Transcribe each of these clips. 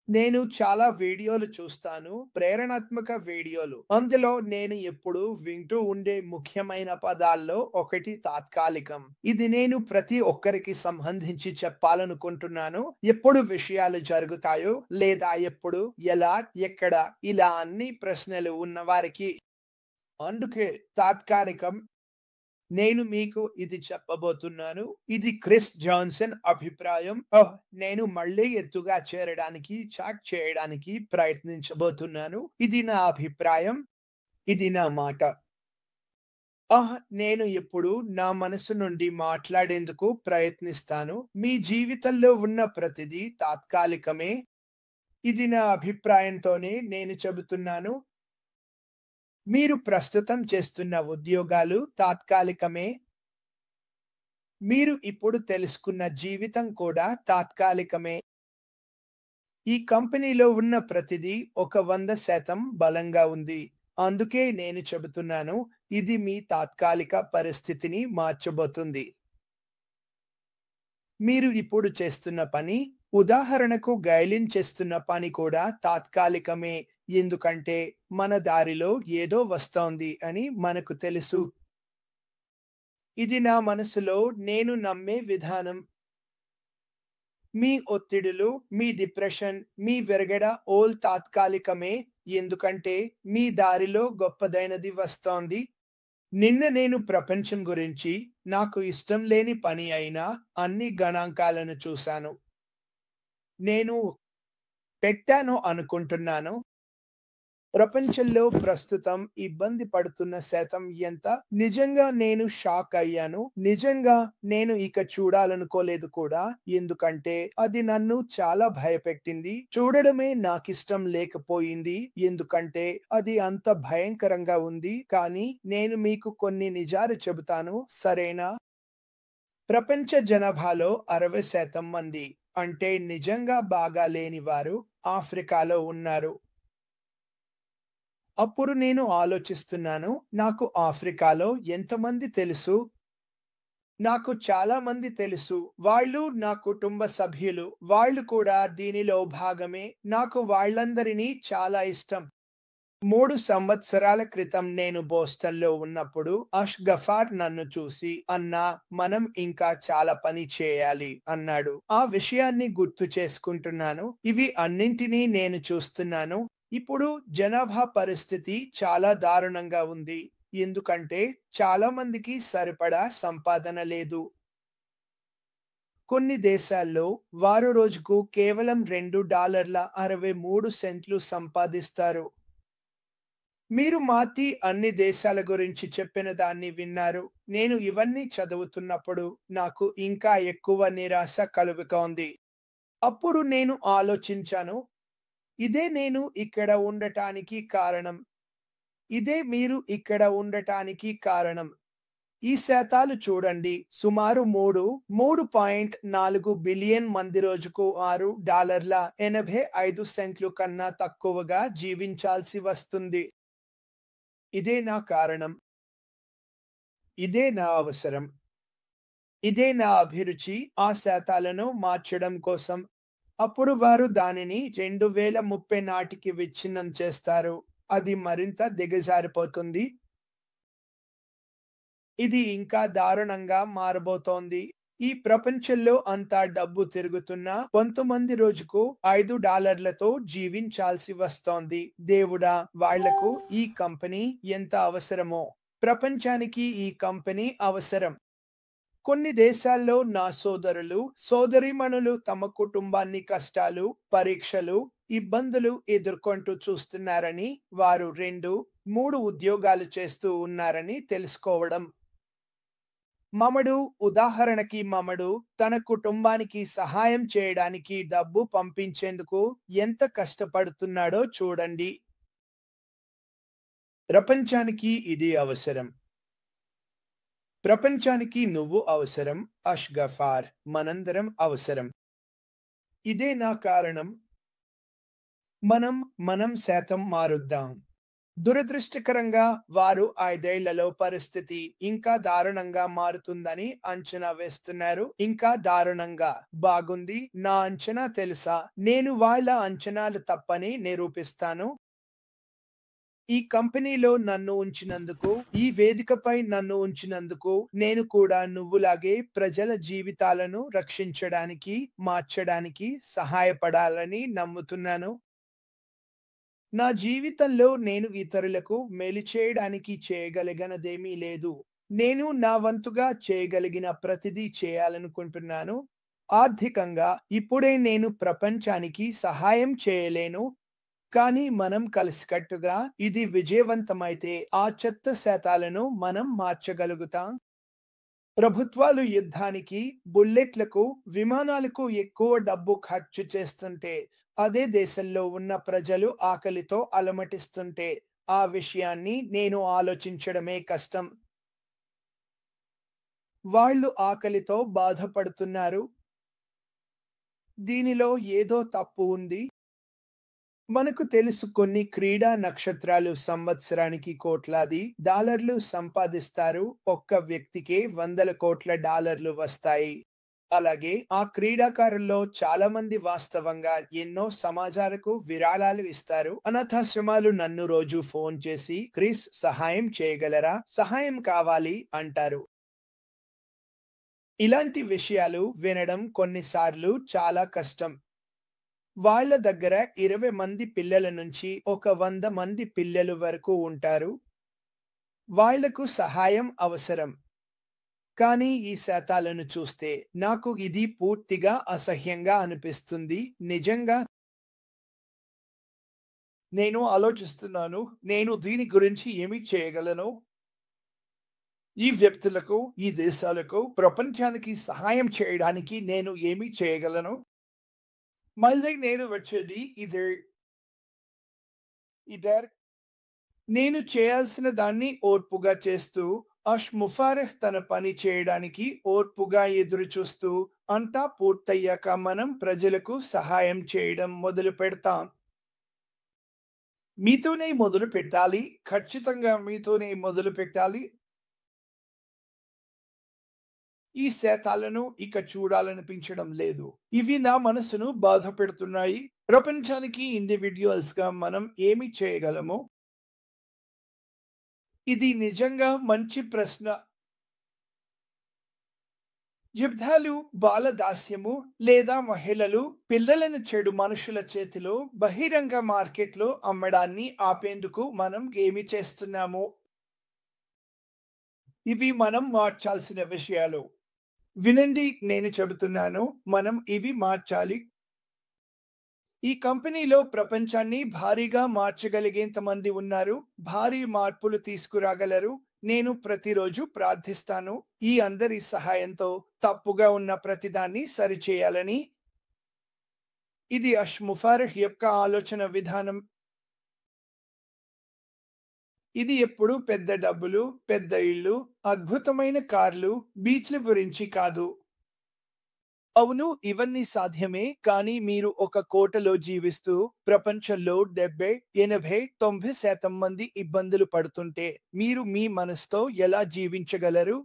నేను చాలా వీడియోలు చూస్తాను. ప్రేరణాత్మక వీడియోలు. అందులో నేను ఎప్పుడూ వింటూ ఉండే ముఖ్యమైన పదాల్లో ఒకటి తాత్కాలికం. ఇది నేను ప్రతి ఒక్కరికి సంబంధించి చెప్పాలనుకుంటున్నాను. ఎప్పుడు విషయాలు జరుగుతాయో, లేదా ఎప్పుడు, ఎలా, ఎక్కడ ఇలా అన్ని ప్రశ్నలు ఉన్నవారికి. అందుకే తాత్కాలికం. నేను మీకు ఇది చెప్పబోతున్నాను. ఇది క్రిస్ జాన్సన్ అభిప్రాయం. నేను మళ్ళీ ఎత్తుగా చేరడానికి, చాట్ చేయడానికి ప్రయత్నించబోతున్నాను. ఇది నా అభిప్రాయం. ఇది నా మాట. నేను ఎప్పుడు నా మనసు నుండి మాట్లాడేందుకు ప్రయత్నిస్తాను. మీ జీవితంలో ఉన్న ప్రతిదీ తాత్కాలికమే. ఇది నా అభిప్రాయంతోనే నేను చెబుతున్నాను. మీరు ప్రస్తుతం చేస్తున్న ఉద్యోగాలు తాత్కాలికమే. మీరు ఇప్పుడు తెలుసుకున్న జీవితం కూడా తాత్కాలికమే. ఈ కంపెనీలో ఉన్న ప్రతిదీ ఒక 100% బలంగా ఉంది. అందుకే నేను చెబుతున్నాను, ఇది మీ తాత్కాలిక పరిస్థితిని మార్చబోతుంది. మీరు ఇప్పుడు చేస్తున్న పని, ఉదాహరణకు గైలిన్ చేస్తున్న పని కూడా తాత్కాలికమే. ఎందుకంటే మన దారిలో ఏదో వస్తోంది అని మనకు తెలుసు. ఇది నా మనసులో నేను నమ్మే విధానం. మీ ఒత్తిడులు, మీ డిప్రెషన్, మీ విరగడ ఓల్ తాత్కాలికమే. ఎందుకంటే మీ దారిలో గొప్పదైనది వస్తోంది. నిన్న నేను ప్రపంచం గురించి నాకు ఇష్టం లేని పని అయినా అన్ని గణాంకాలను చూశాను. నేను పెట్టాను అనుకుంటున్నాను. ప్రపంచంలో ప్రస్తుతం ఇబ్బంది పడుతున్న శాతం ఎంత? నిజంగా నేను షాక్ అయ్యాను. నిజంగా నేను ఇక చూడాలనుకోలేదు కూడా. ఎందుకంటే అది నన్ను చాలా భయపెట్టింది. చూడడమే నాకిష్టం లేకపోయింది. ఎందుకంటే అది అంత భయంకరంగా ఉంది. కానీ నేను మీకు కొన్ని నిజాలు చెబుతాను. సరేనా? ప్రపంచ జనాభాలో 60% మంది అంటే నిజంగా బాగా లేని వారు ఆఫ్రికాలో ఉన్నారు. అప్పుడు నేను ఆలోచిస్తున్నాను, నాకు ఆఫ్రికాలో ఎంతమంది తెలుసు? నాకు చాలా మంది తెలుసు. వాళ్ళు నా కుటుంబ సభ్యులు. వాళ్ళు కూడా దీనిలో భాగమే. నాకు వాళ్ళందరినీ చాలా ఇష్టం. 3 సంవత్సరాల క్రితం నేను బోస్టన్‌లో ఉన్నప్పుడు గఫార్ నన్ను చూసి, "అన్నా, మనం ఇంకా చాలా పని చేయాలి" అన్నాడు. ఆ విషయాన్ని గుర్తు చేసుకుంటున్నాను. ఇవి అన్నింటినీ నేను చూస్తున్నాను. ఇప్పుడు జనాభా పరిస్థితి చాలా దారుణంగా ఉంది. ఎందుకంటే చాలా మందికి సరిపడా సంపాదన లేదు. కొన్ని దేశాల్లో వారు రోజుకు కేవలం $2.63 సంపాదిస్తారు. మీరు మాతి అన్ని దేశాల గురించి చెప్పిన దాన్ని విన్నారు. నేను ఇవన్నీ చదువుతున్నప్పుడు నాకు ఇంకా ఎక్కువ నిరాశ కలుగుతోంది. అప్పుడు నేను ఆలోచించాను. ఇదే నేను ఇక్కడ ఉండటానికి కారణం. ఇదే మీరు ఇక్కడ ఉండటానికి కారణం. ఈ శాతాలు చూడండి. సుమారు 3.4 బిలియన్ మంది రోజుకు $6.85 కన్నా తక్కువగా జీవించాల్సి వస్తుంది. ఇదే నా కారణం. ఇదే నా అవసరం. ఇదే నా అభిరుచి ఆ శాతాలను మార్చడం కోసం. అప్పుడు వారు దానిని 2030 నాటికి విచ్ఛిన్నం చేస్తారు. అది మరింత దిగజారిపోతుంది. ఇది ఇంకా దారుణంగా మారబోతోంది. ఈ ప్రపంచంలో అంతా డబ్బు తిరుగుతున్నా కొంతమంది రోజుకు $5 జీవించాల్సి వస్తోంది. దేవుడా! వాళ్లకు ఈ కంపెనీ ఎంత అవసరమో! ప్రపంచానికి ఈ కంపెనీ అవసరం. కొన్ని దేశాల్లో నా సోదరులు, సోదరీమణులు తమ కుటుంబాన్ని కష్టాలు, పరీక్షలు, ఇబ్బందులు ఎదుర్కొంటూ చూస్తున్నారని, వారు 2, 3 ఉద్యోగాలు చేస్తూ ఉన్నారని తెలుసుకోవడం. ఉదాహరణకి మమడు తన కుటుంబానికి సహాయం చేయడానికి డబ్బు పంపించేందుకు ఎంత కష్టపడుతున్నాడో చూడండి. ప్రపంచానికి ఇది అవసరం. ప్రపంచానికి నువ్వు అవసరం. గఫార్. మనందరం అవసరం. ఇదే నా కారణం. మనం శాతం మారుద్దాం. దురదృష్టకరంగా వారు 5 ఏళ్లలో పరిస్థితి ఇంకా దారుణంగా మారుతుందని అంచనా వేస్తున్నారు. ఇంకా దారుణంగా. బాగుంది. నా అంచనా తెలుసా? నేను వాళ్ళ అంచనాలు తప్పని నిరూపిస్తాను. ఈ కంపెనీలో నన్ను ఉంచినందుకు, ఈ వేదికపై నన్ను ఉంచినందుకు, నేను కూడా నువ్వులాగే ప్రజల జీవితాలను రక్షించడానికి, మార్చడానికి సహాయపడాలని నమ్ముతున్నాను. నా జీవితంలో నేను ఇతరులకు మేలు చేయడానికి చేయగలిగినదేమీ లేదు. నేను నా వంతుగా చేయగలిగిన ప్రతిదీ చేయాలనుకుంటున్నాను. ఆర్థికంగా ఇప్పుడే నేను ప్రపంచానికి సహాయం చేయలేను. కానీ మనం కలిసికట్టుగా ఇది విజయవంతమైతే ఆ చెత్త శాతాలను మనం మార్చగలుగుతాం. ప్రభుత్వాలు యుద్ధానికి, బుల్లెట్లకు, విమానాలకు ఎక్కువ డబ్బు ఖర్చు చేస్తుంటే, అదే దేశంలో ఉన్న ప్రజలు ఆకలితో అలమటిస్తుంటే, ఆ విషయాన్ని నేను ఆలోచించడమే కష్టం. వాళ్ళు ఆకలితో బాధపడుతున్నారు. దీనిలో ఏదో తప్పు ఉంది. మనకు తెలుసు కొన్ని క్రీడా నక్షత్రాలు సంవత్సరానికి కోట్లాది డాలర్లు సంపాదిస్తారు. ఒక్క వ్యక్తికే వందల కోట్ల డాలర్లు వస్తాయి. అలాగే ఆ క్రీడాకారుల్లో చాలా మంది వాస్తవంగా ఎన్నో సమాజాలకు విరాళాలు ఇస్తారు. అనాథాశ్రమాలు నన్ను రోజు ఫోన్ చేసి క్రిస్ సహాయం చేయగలరా, సహాయం కావాలి అంటారు. ఇలాంటి విషయాలు వినడం కొన్నిసార్లు చాలా కష్టం. వాళ్ళ దగ్గర 20 మంది పిల్లల నుంచి ఒక 100 మంది పిల్లలు వరకు ఉంటారు. వాళ్లకు సహాయం అవసరం. కానీ ఈ శాతాలను చూస్తే నాకు ఇది పూర్తిగా అసహ్యంగా అనిపిస్తుంది. నిజంగా నేను ఆలోచిస్తున్నాను, నేను దీని గురించి ఏమి చేయగలను? ఈ వ్యక్తులకు, ఈ దేశాలకు, ప్రపంచానికి సహాయం చేయడానికి నేను ఏమి చేయగలను? మళ్ళీ నేను వచ్చేది ఇదే నేను చేయాల్సిన దాన్ని ఓర్పుగా చేస్తూ, ముఫారహ్ తన పని చేయడానికి ఓర్పుగా ఎదురుచూస్తూ, అంతా పూర్తయ్యాక మనం ప్రజలకు సహాయం చేయడం మొదలుపెడతాం. మీతోనే మొదలుపెట్టాలి. ఖచ్చితంగా మీతోనే మొదలుపెట్టాలి. ఈ శాతాలను ఇక చూడాలనిపించడం లేదు. ఇవి నా మనసును బాధపెడుతున్నాయి. ప్రపంచానికి ఇండివిడ్యువల్స్‌గా మనం ఏమి చేయగలము? ఇది నిజంగా మంచి ప్రశ్న. యుద్ధాలు, బాలదాస్యము లేదా మహిళలు, పిల్లలను చెడు మనుషుల చేతిలో బహిరంగ మార్కెట్‌లో అమ్మడాన్ని ఆపేందుకు మనం ఏమి చేస్తున్నాము? ఇవి మనం మార్చాల్సిన విషయాలు. వినండి, నేను చెబుతున్నాను. మనం ఇవి మార్చాలి. ఈ కంపెనీలో ప్రపంచాన్ని భారీగా మార్చగలిగేంత మంది ఉన్నారు. భారీ మార్పులు తీసుకురాగలరు. నేను ప్రతిరోజు ప్రార్థిస్తాను. ఈ అందరి సహాయంతో తప్పుగా ఉన్న ప్రతిదాన్ని సరిచేయాలని. ఇది ముఫారహ్ యొక్క ఆలోచన విధానం. ఇది ఎప్పుడు పెద్ద డబ్బులు, పెద్ద ఇళ్ళు, అద్భుతమైన కార్లు, బీచ్ల గురించి కాదు. అవును, ఇవన్నీ సాధ్యమే. కానీ మీరు ఒక కోటలో జీవిస్తూ ప్రపంచంలో 70, 80, 90% మంది ఇబ్బందులు పడుతుంటే మీరు మీ మనసుతో ఎలా జీవించగలరు?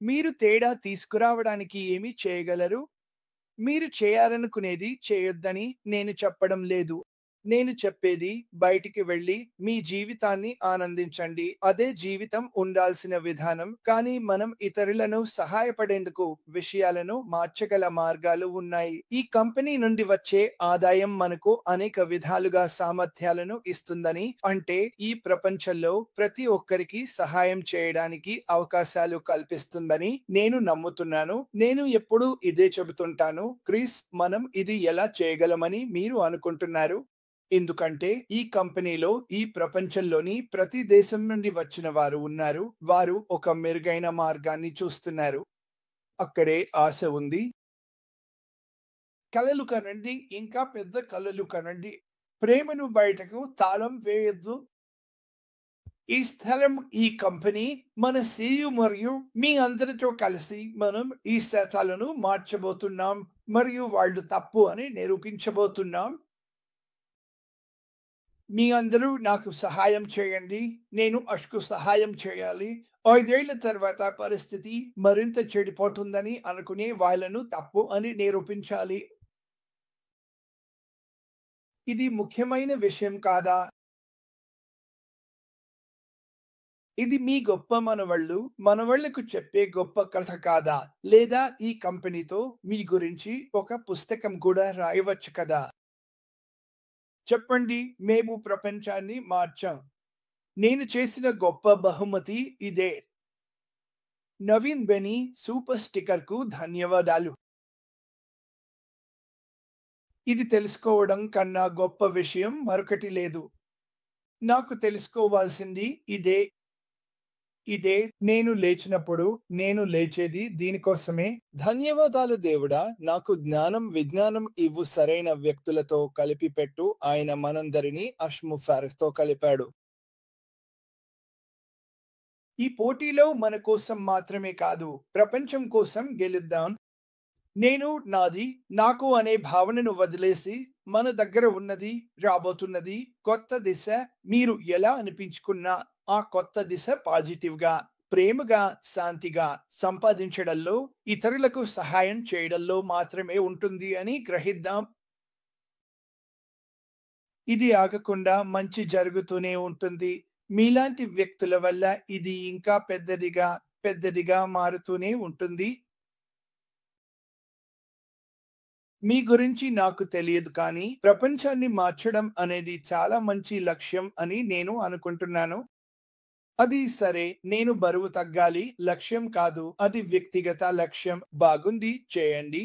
మీరు తేడా తీసుకురావడానికి ఏమి చేయగలరు? మీరు చేయాలనుకునేది చేయొద్దని నేను చెప్పడం లేదు. నేను చెప్పేది బయటికి వెళ్లి మీ జీవితాన్ని ఆనందించండి. అదే జీవితం ఉండాల్సిన విధానం. కానీ మనం ఇతరులను సహాయపడేందుకు విషయాలను మార్చగల మార్గాలు ఉన్నాయి. ఈ కంపెనీ నుండి వచ్చే ఆదాయం మనకు అనేక విధాలుగా సామర్థ్యాలను ఇస్తుందని, అంటే ఈ ప్రపంచంలో ప్రతి ఒక్కరికి సహాయం చేయడానికి అవకాశాలు కల్పిస్తుందని నేను నమ్ముతున్నాను. నేను ఎప్పుడూ ఇదే చెబుతుంటాను. క్రిస్, మనం ఇది ఎలా చేయగలమని మీరు అనుకుంటున్నారు? ఎందుకంటే ఈ కంపెనీలో ఈ ప్రపంచంలోని ప్రతి దేశం నుండి వచ్చిన వారు ఉన్నారు. వారు ఒక మెరుగైన మార్గాన్ని చూస్తున్నారు. అక్కడే ఆశ ఉంది. కలలు కనండి, ఇంకా పెద్ద కలలు కనండి. ప్రేమను బయటకు తాళం వేయొద్దు. ఈ స్థలం, ఈ కంపెనీ, మన CEO మరియు మీ అందరితో కలిసి మనం ఈ శాతాలను మార్చబోతున్నాం మరియు వాళ్ళు తప్పు అని నిరూపించబోతున్నాం. మీ అందరూ నాకు సహాయం చేయండి. నేను అష్కు సహాయం చేయాలి. 5 ఏళ్ల తర్వాత పరిస్థితి మరింత చెడిపోతుందని అనుకునే వాళ్ళను తప్పు అని నిరూపించాలి. ఇది ముఖ్యమైన విషయం కాదా? ఇది మీ గొప్ప మనవళ్ళకు చెప్పే గొప్ప కథ కాదా? లేదా ఈ కంపెనీతో మీ గురించి ఒక పుస్తకం కూడా రాయవచ్చు కదా! చెప్పండి, మేము ప్రపంచాన్ని మార్చాం. నేను చేసిన గొప్ప బహుమతి ఇదే. నవీన్ బెనీ సూపర్ స్టిక్కర్‌కు ధన్యవాదాలు. ఇది తెలుసుకోవడం కన్నా గొప్ప విషయం మరొకటి లేదు. నాకు తెలుసుకోవాల్సింది ఇదే. ఇదే నేను లేచినప్పుడు నేను లేచేది దీనికోసమే. ధన్యవాదాలు దేవుడా, నాకు జ్ఞానం విజ్ఞానం ఇవ్వు, సరైన వ్యక్తులతో కలిపి పెట్టు. ఆయన మనందరినీ అష్ముఫారఖ్‌తో కలిపాడు. ఈ పోటీలో మన కోసం మాత్రమే కాదు, ప్రపంచం కోసం గెలుద్దాం. నేను నాది నాకు అనే భావనను వదిలేసి మన దగ్గర ఉన్నది, రాబోతున్నది కొత్త దిశ. మీరు ఎలా అనిపించుకున్నా ఆ కొత్త దిశ పాజిటివ్‌గా, ప్రేమగా, శాంతిగా సంపాదించడంలో, ఇతరులకు సహాయం చేయడంలో మాత్రమే ఉంటుంది అని గ్రహిద్దాం. ఇది ఆగకుండా మంచి జరుగుతూనే ఉంటుంది. మీలాంటి వ్యక్తుల వల్ల ఇది ఇంకా పెద్దదిగా, పెద్దదిగా మారుతూనే ఉంటుంది. మీ గురించి నాకు తెలియదు కానీ, ప్రపంచాన్ని మార్చడం అనేది చాలా మంచి లక్ష్యం అని నేను అనుకుంటున్నాను. అది సరే, నేను బరువు తగ్గాలి లక్ష్యం కాదు. అది వ్యక్తిగత లక్ష్యం. బాగుంది, చేయండి.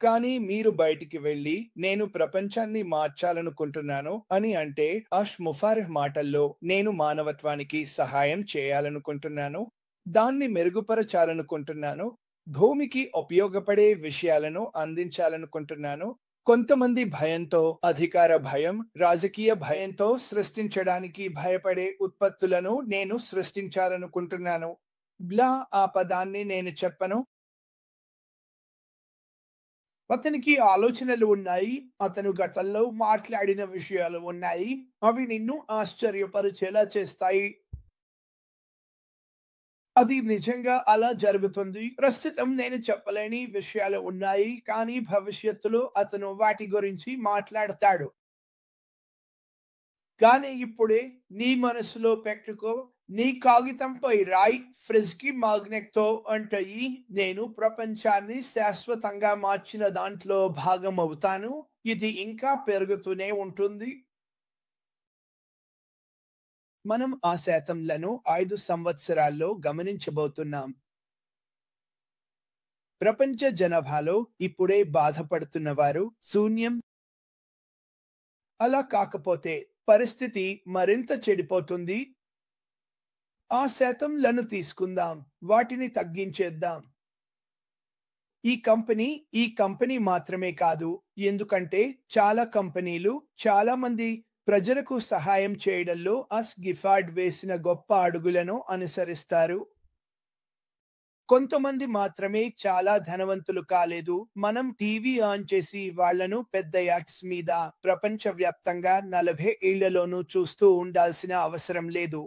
కానీ మీరు బయటికి వెళ్లి, నేను ప్రపంచాన్ని మార్చాలనుకుంటున్నాను అని అంటే, అష్ ముఫారహ్ మాటల్లో నేను మానవత్వానికి సహాయం చేయాలనుకుంటున్నాను. దాన్ని మెరుగుపరచాలనుకుంటున్నాను. భూమికి ఉపయోగపడే విషయాలను అందించాలనుకుంటున్నాను. కొంతమంది భయంతో, అధికార భయం, రాజకీయ భయంతో సృష్టించడానికి భయపడే ఉత్పత్తులను నేను సృష్టించాలనుకుంటున్నాను. ఆ పదాన్ని నేను చెప్పను. అతనికి ఆలోచనలు ఉన్నాయి. అతను గతంలో మాట్లాడిన విషయాలు ఉన్నాయి. అవి నిన్ను ఆశ్చర్యపరిచేలా చేస్తాయి. అది నిజంగా అలా జరుగుతుంది. ప్రస్తుతం నేను చెప్పలేని విషయాలు ఉన్నాయి. కానీ భవిష్యత్తులో అతను వాటి గురించి మాట్లాడతాడు. కానీ ఇప్పుడే నీ మనసులో పెట్టుకో. నీ కాగితంపై రాయి, ఫ్రిజ్‌కి మాగ్నెట్‌తో అంటయి. నేను ప్రపంచాన్ని శాశ్వతంగా మార్చిన దాంట్లో భాగమవుతాను. ఇది ఇంకా పెరుగుతూనే ఉంటుంది. మనం ఆ శాతంలను 5 సంవత్సరాల్లో గమనించబోతున్నాం. ప్రపంచ జనాభాలో ఇప్పుడే బాధపడుతున్నవారు శూన్యం. అలా కాకపోతే పరిస్థితి మరింత చెడిపోతుంది. ఆ శాతంలను తీసుకుందాం. వాటిని తగ్గించేద్దాం. ఈ కంపెనీ మాత్రమే కాదు. ఎందుకంటే చాలా కంపెనీలు, చాలా మంది ప్రజలకు సహాయం చేయడంలో గిఫార్డ్ వేసిన గొప్ప అడుగులను అనుసరిస్తారు. కొంతమంది మాత్రమే చాలా ధనవంతులు కాలేదు. మనం టీవీ ఆన్ చేసి వాళ్ళను పెద్ద యాక్ట్స్ మీద ప్రపంచవ్యాప్తంగా 40 ఏళ్లలోనూ చూస్తూ ఉండాల్సిన అవసరం లేదు.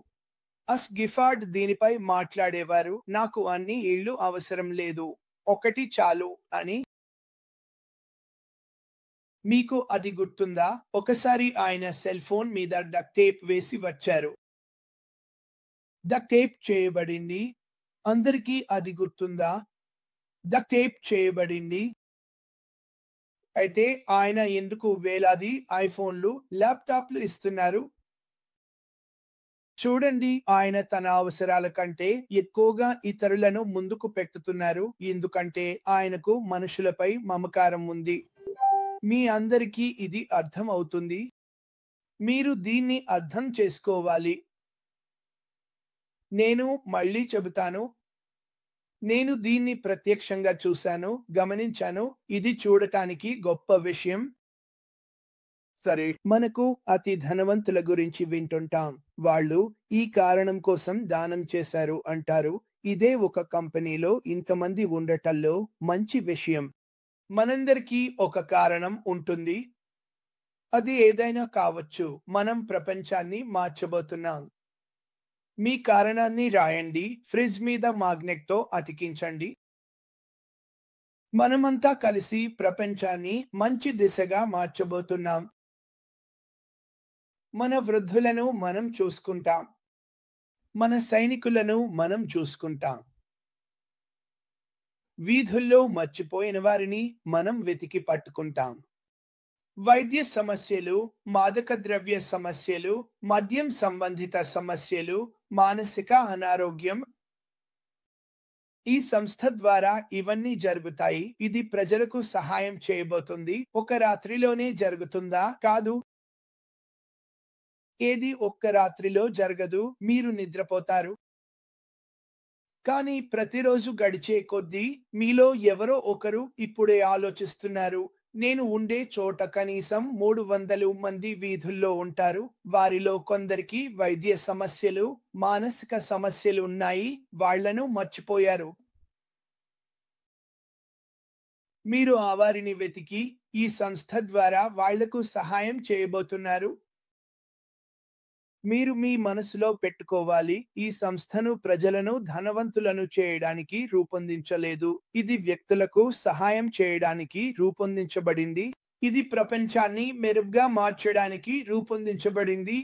గిఫార్డ్ దీనిపై మాట్లాడేవారు. నాకు అన్ని ఇళ్ళు అవసరం లేదు. ఒకటి చాలు అని. మీకు అది గుర్తుందా? ఒకసారి ఆయన సెల్ ఫోన్ మీద డక్ట్ టేప్ వేసి వచ్చారు. డక్ట్ టేప్ చేయబడింది. అందరికీ అది గుర్తుందా? డక్ట్ టేప్ చేయబడింది. అయితే ఆయన ఎందుకు వేలాది ఐఫోన్లు, ల్యాప్‌టాప్‌లు ఇస్తున్నారు? చూడండి, ఆయన తన అవసరాల కంటే ఎక్కువగా ఇతరులను ముందుకు పెట్టుతున్నారు. ఎందుకంటే ఆయనకు మనుషులపై మమకారం ఉంది. మీ అందరికీ ఇది అర్థం అవుతుంది. మీరు దీన్ని అర్థం చేసుకోవాలి. నేను మళ్ళీ చెబుతాను. నేను దీన్ని ప్రత్యక్షంగా చూశాను, గమనించాను. ఇది చూడటానికి గొప్ప విషయం. సరే, మనకు అతి ధనవంతుల గురించి వింటుంటాం. వాళ్ళు ఈ కారణం కోసం దానం చేశారు అంటారు. ఇదే ఒక కంపెనీలో ఇంతమంది ఉండటంలో మంచి విషయం. మనందరికీ ఒక కారణం ఉంటుంది. అది ఏదైనా కావచ్చు. మనం ప్రపంచాన్ని మార్చబోతున్నాం. మీ కారణాన్ని రాయండి. ఫ్రిడ్జ్ మీద మాగ్నెట్‌తో అతికించండి. మనమంతా కలిసి ప్రపంచాన్ని మంచి దిశగా మార్చబోతున్నాం. మన వృద్ధులను మనం చూసుకుంటాం. మన సైనికులను మనం చూసుకుంటాం. వీధుల్లో మర్చిపోయిన వారిని మనం వెతికి పట్టుకుంటాం. వైద్య సమస్యలు, మాదక ద్రవ్య సమస్యలు, మద్యం సంబంధిత సమస్యలు, మానసిక అనారోగ్యం ఈ సంస్థ ద్వారా ఇవన్నీ జరుగుతాయి. ఇది ప్రజలకు సహాయం చేయబోతుంది. ఒక రాత్రిలోనే జరుగుతుందా? కాదు. ఏది ఒక్క రాత్రిలో జరగదు. మీరు నిద్రపోతారు. కానీ ప్రతిరోజు గడిచే కొద్దీ మీలో ఎవరో ఒకరు ఇప్పుడే ఆలోచిస్తున్నారు. నేను ఉండే చోట కనీసం 300 మంది వీధుల్లో ఉంటారు. వారిలో కొందరికి వైద్య సమస్యలు, మానసిక సమస్యలు ఉన్నాయి. వాళ్ళను మర్చిపోయారు. మీరు ఆ వారిని వెతికి ఈ సంస్థ ద్వారా వాళ్లకు సహాయం చేయబోతున్నారు. మీరు మీ మనసులో పెట్టుకోవాలి, ఈ సంస్థను ప్రజలను ధనవంతులను చేయడానికి రూపొందించలేదు. ఇది వ్యక్తులకు సహాయం చేయడానికి రూపొందించబడింది. ఇది ప్రపంచాన్ని మెరుగ్గా మార్చడానికి రూపొందించబడింది.